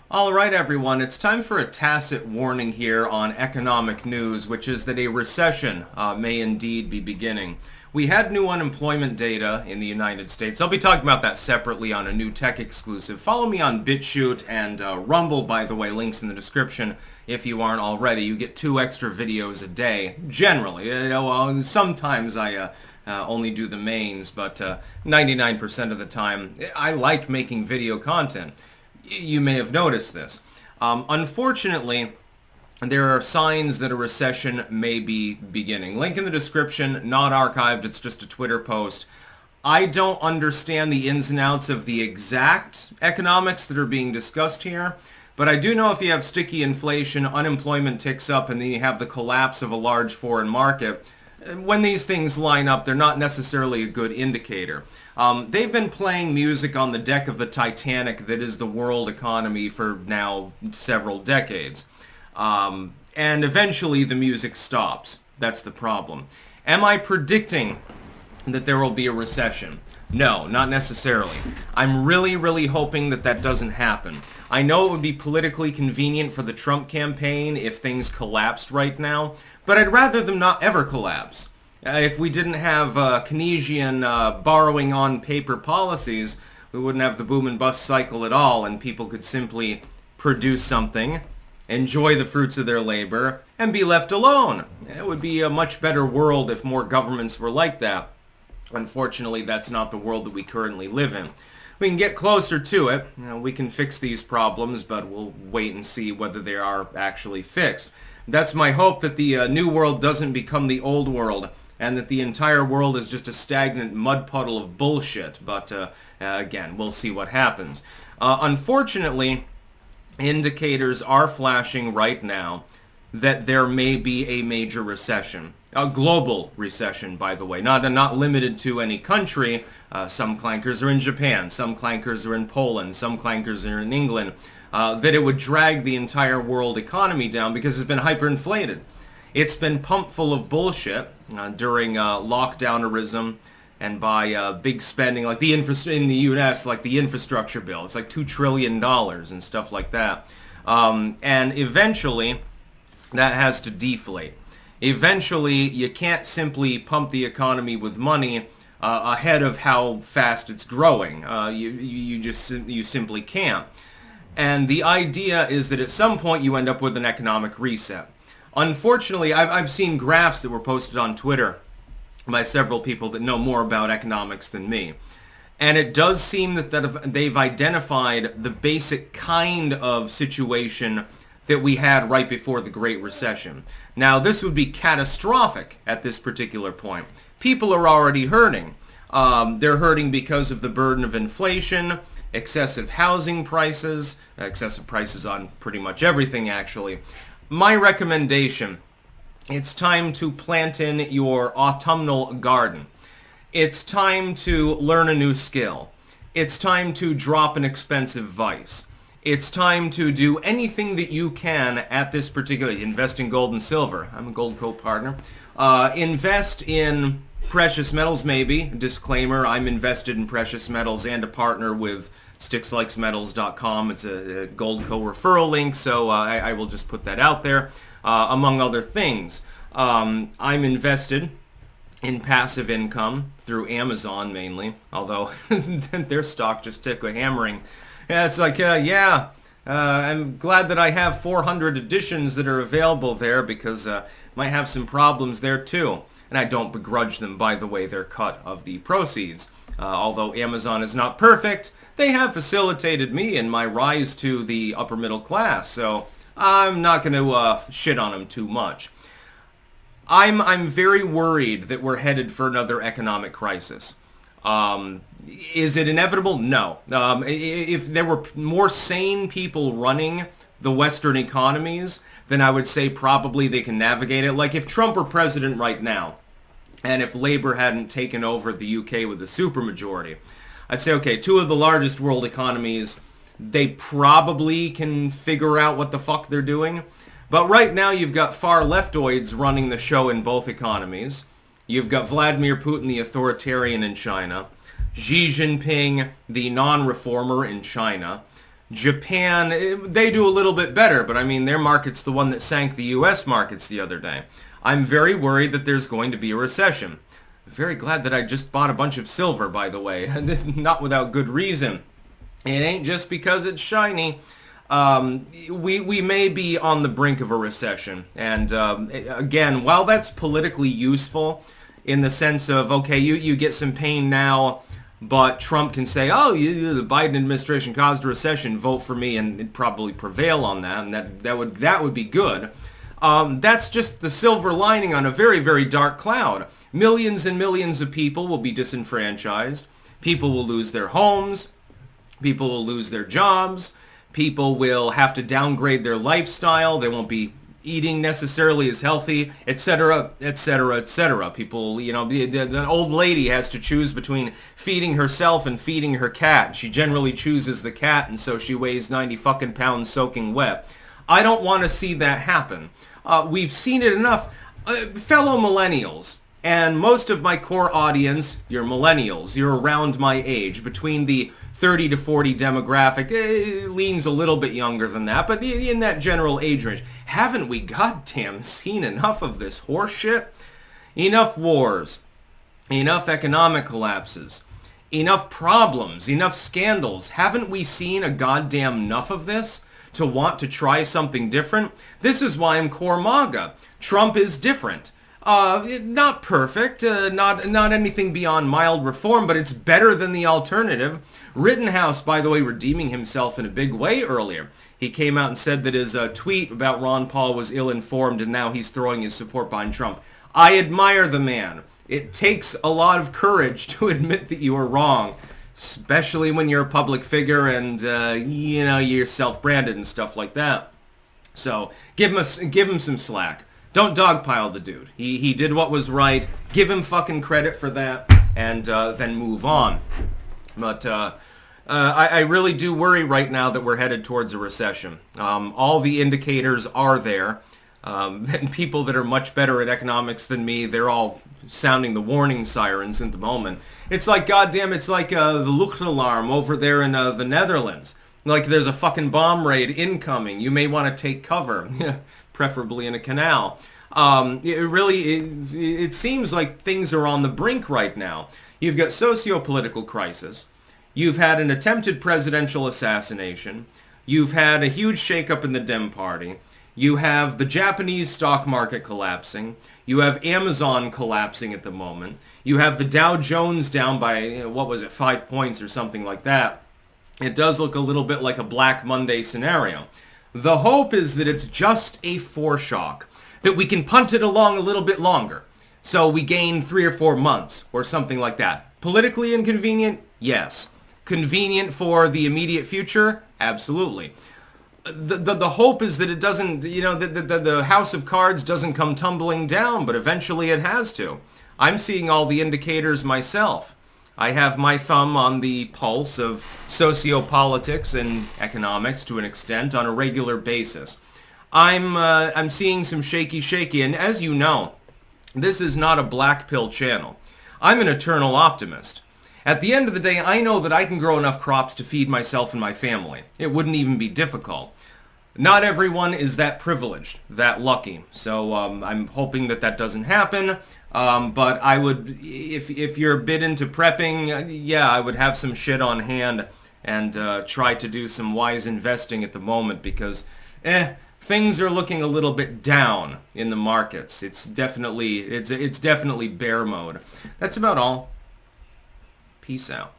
All right, everyone, it's time for a tacit warning here on economic news, which is that a recession may indeed be beginning. We had new unemployment data in the United States. I'll be talking about that separately on a new tech exclusive. Follow me on BitChute and Rumble, by the way, links in the description if you aren't already. You get 2 extra videos a day, generally. Sometimes I only do the mains, but 99% of the time, I like making video content. You may have noticed this. Unfortunately, there are signs that a recession may be beginning. Link in the description, not archived, it's just a Twitter post. I don't understand the ins and outs of the exact economics that are being discussed here, but I do know if you have sticky inflation, unemployment ticks up, and then you have the collapse of a large foreign market, when these things line up, they're not necessarily a good indicator. They've been playing music on the deck of the Titanic that is the world economy for now several decades. And eventually the music stops. That's the problem. Am I predicting that there will be a recession? No, not necessarily. I'm really hoping that that doesn't happen. I know it would be politically convenient for the Trump campaign if things collapsed right now, but I'd rather them not ever collapse. If we didn't have Keynesian borrowing on paper policies, we wouldn't have the boom and bust cycle at all, and people could simply produce something, enjoy the fruits of their labor, and be left alone. It would be a much better world if more governments were like that. Unfortunately, that's not the world that we currently live in. We can get closer to it. We can fix these problems, but we'll wait and see whether they are actually fixed. That's my hope, that the new world doesn't become the old world, and that the entire world is just a stagnant mud puddle of bullshit. But again, we'll see what happens. Unfortunately, indicators are flashing right now that there may be a major recession. A global recession, by the way, not limited to any country. Some clankers are in Japan, some clankers are in Poland, some clankers are in England. That it would drag the entire world economy down because it's been hyperinflated. It's been pumped full of bullshit during lockdownerism and by big spending, like in the U.S., like the infrastructure bill. It's like $2 trillion and stuff like that. And eventually, that has to deflate. Eventually, you can't simply pump the economy with money ahead of how fast it's growing. You simply can't. And the idea is that at some point you end up with an economic reset. Unfortunately, I've seen graphs that were posted on Twitter by several people that know more about economics than me. And it does seem that they've identified the basic kind of situation that we had right before the Great Recession. Now, this would be catastrophic at this particular point. People are already hurting. They're hurting because of the burden of inflation, excessive housing prices, excessive prices on pretty much everything, actually. My recommendation, it's time to plant in your autumnal garden. It's time to learn a new skill. It's time to drop an expensive vice. It's time to do anything that you can at this particular... Invest in gold and silver. I'm a Gold Co partner. Invest in precious metals, maybe. Disclaimer, I'm invested in precious metals and a partner with stickslikesmetals.com. It's a Gold Co referral link, so I will just put that out there. Among other things, I'm invested in passive income through Amazon mainly, although their stock just took a hammering. Yeah, it's like, I'm glad that I have 400 editions that are available there because might have some problems there too. And I don't begrudge them, by the way, their cut of the proceeds. Although Amazon is not perfect, they have facilitated me in my rise to the upper middle class, so I'm not going to shit on them too much. I'm very worried that we're headed for another economic crisis. Is it inevitable? No. If there were more sane people running the Western economies, then I would say probably they can navigate it. Like if Trump were president right now, and if Labour hadn't taken over the UK with a supermajority, I'd say, okay, 2 of the largest world economies, they probably can figure out what the fuck they're doing. But right now you've got far leftoids running the show in both economies. You've got Vladimir Putin, the authoritarian in China. Xi Jinping, the non-reformer in China. Japan, they do a little bit better, but I mean, their market's the one that sank the U.S. markets the other day. I'm very worried that there's going to be a recession. Very glad that I just bought a bunch of silver, by the way. Not without good reason. It ain't just because it's shiny. We may be on the brink of a recession. And again, while that's politically useful in the sense of, okay, you get some pain now, but Trump can say, oh, the Biden administration caused a recession, vote for me, and it'd probably prevail on that, and that would be good. That's just the silver lining on a very, very dark cloud. Millions and millions of people will be disenfranchised. People will lose their homes. People will lose their jobs. People will have to downgrade their lifestyle. They won't be eating necessarily as healthy, etc., etc., etc. People, the old lady has to choose between feeding herself and feeding her cat. She generally chooses the cat, and so she weighs 90 fucking pounds soaking wet. I don't want to see that happen. We've seen it enough. Fellow millennials, and most of my core audience, you're millennials. You're around my age, between the 30 to 40 demographic. It leans a little bit younger than that, but in that general age range. Haven't we goddamn seen enough of this horse shit? Enough wars, enough economic collapses, enough problems, enough scandals. Haven't we seen a goddamn enough of this to want to try something different? This is why I'm core MAGA. Trump is different. Not perfect, not anything beyond mild reform, but it's better than the alternative. Rittenhouse, by the way, redeeming himself in a big way earlier. He came out and said that his tweet about Ron Paul was ill-informed, and now he's throwing his support behind Trump. I admire the man. It takes a lot of courage to admit that you are wrong, especially when you're a public figure and, you're self-branded and stuff like that. So give him some slack. Don't dogpile the dude. He did what was right. Give him fucking credit for that, and then move on. But I really do worry right now that we're headed towards a recession. All the indicators are there. And people that are much better at economics than me, they're all sounding the warning sirens at the moment. It's like, goddamn, it's like the Luchtalarm over there in the Netherlands. Like there's a fucking bomb raid incoming. You may want to take cover. Preferably in a canal. It seems like things are on the brink right now. You've got socio-political crisis. You've had an attempted presidential assassination. You've had a huge shakeup in the Dem Party. You have the Japanese stock market collapsing. You have Amazon collapsing at the moment. You have the Dow Jones down by, 5 points or something like that. It does look a little bit like a Black Monday scenario. The hope is that it's just a foreshock, that we can punt it along a little bit longer. So we gain 3 or 4 months or something like that. Politically inconvenient? Yes. Convenient for the immediate future? Absolutely. The hope is that it doesn't, the house of cards doesn't come tumbling down, but eventually it has to. I'm seeing all the indicators myself. I have my thumb on the pulse of sociopolitics and economics to an extent on a regular basis. I'm seeing some shaky, and as you know, this is not a black pill channel. I'm an eternal optimist. At the end of the day, I know that I can grow enough crops to feed myself and my family. It wouldn't even be difficult. Not everyone is that privileged, that lucky. So I'm hoping that doesn't happen. But I would, if you're a bit into prepping, I would have some shit on hand and try to do some wise investing at the moment because, things are looking a little bit down in the markets. It's definitely bear mode. That's about all. Peace out.